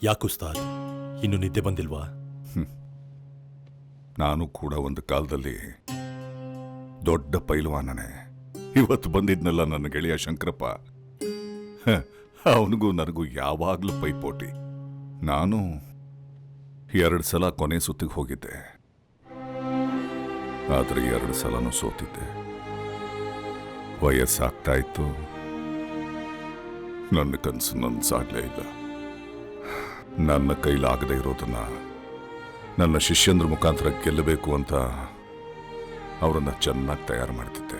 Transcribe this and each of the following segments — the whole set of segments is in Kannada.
ಯಾಕುಸ್ತಾದ್, ಇನ್ನು ನಿದ್ದೆ ಬಂದಿಲ್ವಾ? ನಾನು ಕೂಡ ಒಂದು ಕಾಲದಲ್ಲಿ ದೊಡ್ಡ ಪೈಲ್ವಾನನೇ. ಇವತ್ತು ಬಂದಿದ್ನಲ್ಲ ನನ್ನ ಗೆಳೆಯ ಶಂಕರಪ್ಪ, ಅವನಿಗೂ ನನಗೂ ಯಾವಾಗಲೂ ಪೈಪೋಟಿ. ನಾನು 2 ಸಲ ಕೊನೆ ಸುತ್ತಿಗೆ ಹೋಗಿದ್ದೆ, ಆದರೆ 2 ಸಲನೂ ಸೋತಿದ್ದೆ. ವಯಸ್ಸಾಗ್ತಾ ಇತ್ತು, ನನ್ನ ಕನಸು ನನ್ಸಾಗ್ಲೇ ಇಲ್ಲ. ನನ್ನ ಕೈಲಾಗದೇ ಇರೋದನ್ನ ನನ್ನ ಶಿಷ್ಯಂದ್ರ ಮುಖಾಂತರ ಗೆಲ್ಲಬೇಕು ಅಂತ ಅವರನ್ನ ಚೆನ್ನಾಗಿ ತಯಾರು ಮಾಡ್ತಿದ್ದೆ.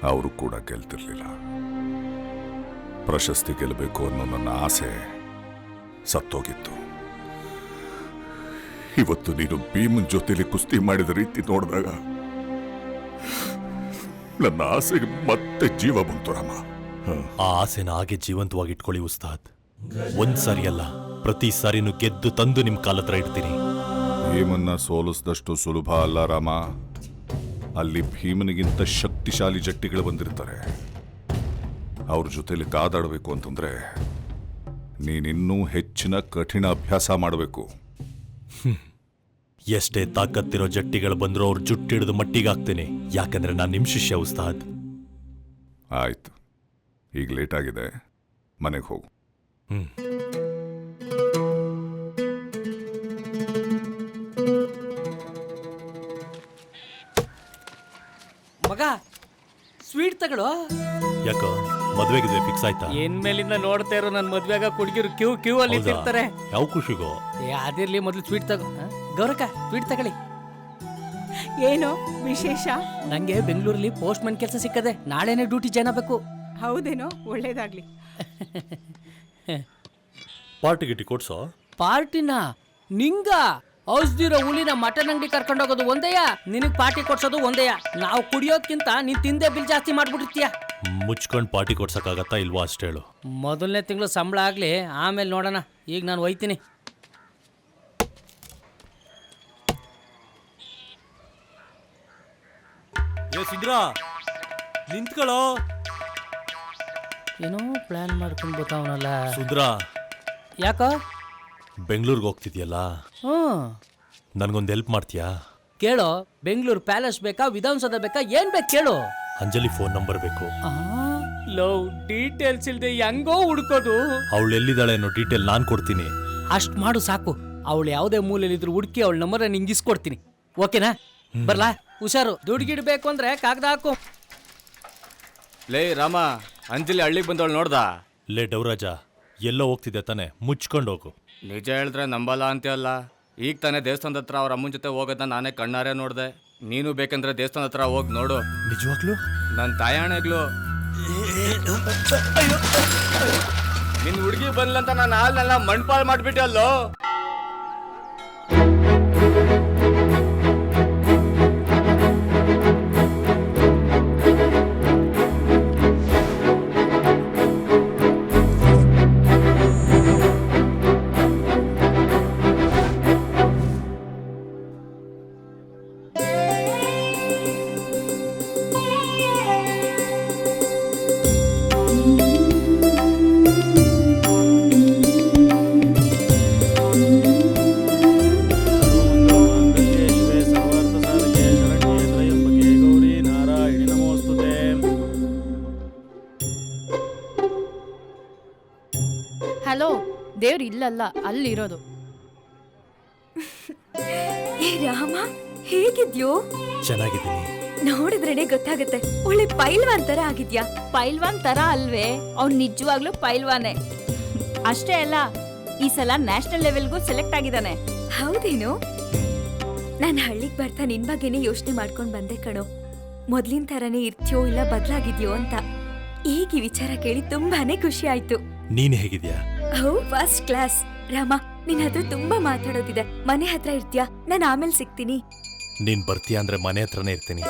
ಅವರು ಕೂಡ ಗೆಲ್ತಿರ್ಲಿಲ್ಲ. ಪ್ರಶಸ್ತಿ ಗೆಲ್ಲಬೇಕು ಅನ್ನೋ ನನ್ನ ಆಸೆ ಸತ್ತೋಗಿತ್ತು. ಇವತ್ತು ನೀನು ಭೀಮನ್ ಜೊತೆಲಿ ಕುಸ್ತಿ ಮಾಡಿದ ರೀತಿ ನೋಡಿದಾಗ ನನ್ನ ಆಸೆಗೆ ಮತ್ತೆ ಜೀವ ಬಂತು ರಾಮ. ಆ ಆಸೆನ ಹಾಗೆ ಜೀವಂತವಾಗಿ ಇಟ್ಕೊಳ್ಳಿ ಉಸ್ತಾದ್. ಒಂದ್ಸಾರಿ ಅಲ್ಲ, ಪ್ರತಿ ಸಾರಿನೂ ಗೆದ್ದು ತಂದು ನಿಮ್ ಕಾಲತ್ರ ಇಡ್ತೀನಿ. ಭೀಮನ್ನ ಸೋಲಿಸಿದಷ್ಟು ಸುಲಭ ಅಲ್ಲ ರಾಮ. ಅಲ್ಲಿ ಭೀಮನಿಗಿಂತ ಶಕ್ತಿಶಾಲಿ ಜಟ್ಟಿಗಳು ಬಂದಿರ್ತಾರೆ. ಅವ್ರ ಜೊತೆಲಿ ಕಾದಾಡಬೇಕು ಅಂತಂದ್ರೆ ನೀನಿನ್ನೂ ಹೆಚ್ಚಿನ ಕಠಿಣ ಅಭ್ಯಾಸ ಮಾಡಬೇಕು. ಎಷ್ಟೇ ತಾಕತ್ತಿರೋ ಜಟ್ಟಿಗಳು ಬಂದರೂ ಅವ್ರ ಜುಟ್ಟಿಡಿದು ಮಟ್ಟಿಗಾಗ್ತೇನೆ. ಯಾಕಂದ್ರೆ ನಾನು ನಿಮ್ ಶಿಷ್ಯ ಉಸ್ತಾದ್. ಆಯ್ತು, ಈಗ ಲೇಟ್ ಆಗಿದೆ, ಮನೆಗೆ ಹೋಗು. ಮಗ, ಸ್ವೀಟ್ ತಗೊಳ್ಳೋ. ಯಾಕೋ ಮದ್ವೆಗೆ ಫಿಕ್ಸ್ ಆಯ್ತಾ? ಏನ್ ಮೇಲಿಂದ ನೋಡ್ತಾ ಇರೋ ನನ್ ಮದ್ವೆಗ ಕುಡ್ಗಿರು ಕ್ಯೂ ಅಲ್ಲಿ ನಿಂತಿರ್ತಾರೆ. ಯಾವ ಖುಷಿಗೋ. ಅದಿರ್ಲಿ, ಮೊದ್ಲು ಸ್ವೀಟ್ ತಗೋ. ಗೌರಕ್ಕ, ಸ್ವೀಟ್ ತಗೊಳ್ಳಿ. ಏನು ವಿಶೇಷ? ನಂಗೆ ಬೆಂಗಳೂರಲ್ಲಿ ಪೋಸ್ಟ್ ಮ್ಯಾನ್ ಕೆಲಸ ಸಿಕ್ಕದೆ. ನಾಳೆನೆ ಡ್ಯೂಟಿ ಜಾಯ್ನ್ ಆಗ್ಬೇಕು. ಹೌದೇನೋ, ಒಳ್ಳೇದಾಗ್ಲಿ. ಪಾರ್ಟಿ ಗಿಟಿ ಕೊಡ್ಸೋ. ಪಾರ್ಟಿನ ನಿಂಗ ಔಷಧಿರೋ ಹುಲಿನ ಮಟನ್ ಅಂಗಡಿ ಕರ್ಕೊಂಡೋಗೋದು ಒಂದೇಯ, ನಿನಗ್ ಪಾರ್ಟಿ ಕೊಡ್ಸೋದು ಒಂದೇಯ. ನಾವು ಕುಡಿಯೋದ್ಕಿಂತ ನೀನ್ ತಿಂದೆ ಬಿಲ್ ಜಾಸ್ತಿ ಮಾಡ್ಬಿಟ್ಟಿರ್ತೀಯ. ಮುಚ್ಕೊಂಡ್ ಪಾರ್ಟಿ ಕೊಡ್ಸಕ್ಕಾಗತ್ತಾ ಇಲ್ವಾ ಅಷ್ಟೇ ಹೇಳು. ಮೊದಲನೇ ತಿಂಗಳು ಸಂಬಳ ಆಗ್ಲಿ, ಆಮೇಲೆ ನೋಡೋಣ. ಈಗ ನಾನು ಒಯ್ತೀನಿ. ಸಿದ್ರಾ, ನಿಂತ್ಕೊಳ್ಳೋ. ಏನೋ ಪ್ಲಾನ್ ಮಾಡ್ಕೊಂಡು ಬರ್ತಾವನಲ್ಲ. ಸುಂದ್ರಾ, ಯಾಕ ಬೆಂಗಳೂರಿಗೆ ಹೋಗ್ತಿದ್ಯಲ್ಲ, ನನ್ಗೊಂದು ಹೆಲ್ಪ್ ಮಾಡ್ತೀಯಾ? ಕೇಳೋ. ಬೆಂಗಳೂರು ಪ್ಯಾಲೇಸ್ ಬೇಕಾ, ವಿಧಾನಸೌಧ ಬೇಕಾ, ಏನ್ ಬೇಕು ಕೇಳು. ಅಂಜಲಿ ಫೋನ್ ನಂಬರ್ ಬೇಕು. ಲವ್ ಡೀಟೇಲ್ಸ್ ಇಲ್ದೆ ಹೆಂಗೋ ಹುಡ್ಕೋದು. ಅವಳು ಎಲ್ಲಿದ್ದಾಳೆ ಅನ್ನೋ ಡೀಟೇಲ್ ನಾನ್ ಕೊಡ್ತೀನಿ. ಅಷ್ಟ್ ಮಾಡು ಸಾಕು. ಅವಳು ಯಾವುದೇ ಮೂಲೆಯಲ್ಲಿದ್ರು ಹುಡುಕಿ ಅವಳ ನಂಬರ್ ನಿಂಗೆ ಇಸ್ಕೊಡ್ತೀನಿ. ಓಕೆನಾ? ಬರ್ಲಾ? ಹುಷಾರು. ದುಡ್ಗಿಡ್ಬೇಕು ಅಂದ್ರೆ ಕಾಗದ ಹಾಕು. ಲೇ ರಾಮ, ಅಂಜಲಿ ಹಳ್ಳಿಗೆ ಬಂದವಳು ನೋಡ್ದ? ಲೇ ಡೌರಾಜ, ಎಲ್ಲೋ ಹೋಗ್ತಿದ್ದೆ ತಾನೆ, ಮುಚ್ಕೊಂಡು ಹೋಗು. ನಿಜ ಹೇಳಿದ್ರೆ ನಂಬಲ್ಲ ಅಂತೀಯಲ್ಲ. ಈಗ ತಾನೇ ದೇವಸ್ಥಾನದ ಹತ್ರ ಅವ್ರ ಅಮ್ಮನ ಜೊತೆ ಹೋಗೋದನ್ನ ನಾನೇ ಕಣ್ಣಾರೆ ನೋಡ್ದೆ. ನೀನು ಬೇಕಂದ್ರೆ ದೇವಸ್ಥಾನದ ಹತ್ರ ಹೋಗಿ ನೋಡು. ನಿಜವಾಗ್ಲು? ನನ್ನ ತಾಯಾಣೆಗ್ಲು. ನಿನ್ ಹುಡುಗಿ ಬಂದ್ಲಂತ ನಾನು ಹಾಲ್ನೆಲ್ಲ ಮಣ್ಪಾಲ್ ಮಾಡ್ಬಿಟ್ಟೆ ಅಲ್ಲೋ. ಹಲೋ, ದೇವ್ರು ಇಲ್ಲಲ್ಲ, ಅಲ್ಲಿರೋದು. ಏ ರಾಮ, ಹೇಗಿದ್ಯೋ? ಚೆನ್ನಾಗಿದ್ದೀನಿ. ನೋಡಿದ್ರೇನೆ ಗೊತ್ತಾಗತ್ತೆ, ಒಳ್ಳೆ ಪೈಲ್ವಾನ್ ತರ ಆಗಿದ್ಯಾ. ಪೈಲ್ವಾನ್ ತರ ಅಲ್ವೇ? ಅವ್ನು ನಿಜವಾಗ್ಲೂ ಪೈಲ್ವಾನೆ. ಅಷ್ಟೇ ಅಲ್ಲ, ಈ ಸಲ ನ್ಯಾಷನಲ್ ಲೆವೆಲ್ಗೂ ಸೆಲೆಕ್ಟ್ ಆಗಿದ್ದಾನೆ. ಹೌದೇನು? ನಾನು ಹಳ್ಳಿಗೆ ಬರ್ತಾ ನಿನ್ ಬಗ್ಗೆನೇ ಯೋಚನೆ ಮಾಡ್ಕೊಂಡ್ ಬಂದೆ ಕಣೋ. ಮೊದ್ಲಿನ ತರನೇ ಇರ್ತೀಯೋ ಇಲ್ಲ ಬದ್ಲಾಗಿದ್ಯೋ ಅಂತ. ಈಗ ಈ ವಿಚಾರ ಕೇಳಿ ತುಂಬಾನೇ ಖುಷಿ ಆಯ್ತು. ನೀನ್ ಹೇಗಿದ್ಯಾ? First class. ರಾಮ, ನಿನ್ ಹತ್ರ ತುಂಬಾ ಮಾತಾಡೋದಿದೆ. ಮನೆ ಹತ್ರ ಇರ್ತೀಯಾ? ನಾನು ಆಮೇಲೆ ಸಿಗ್ತೀನಿ. ನೀನ್ ಬರ್ತೀಯಾ ಅಂದ್ರೆ ಮನೆ ಹತ್ರನೇ ಇರ್ತೀನಿ.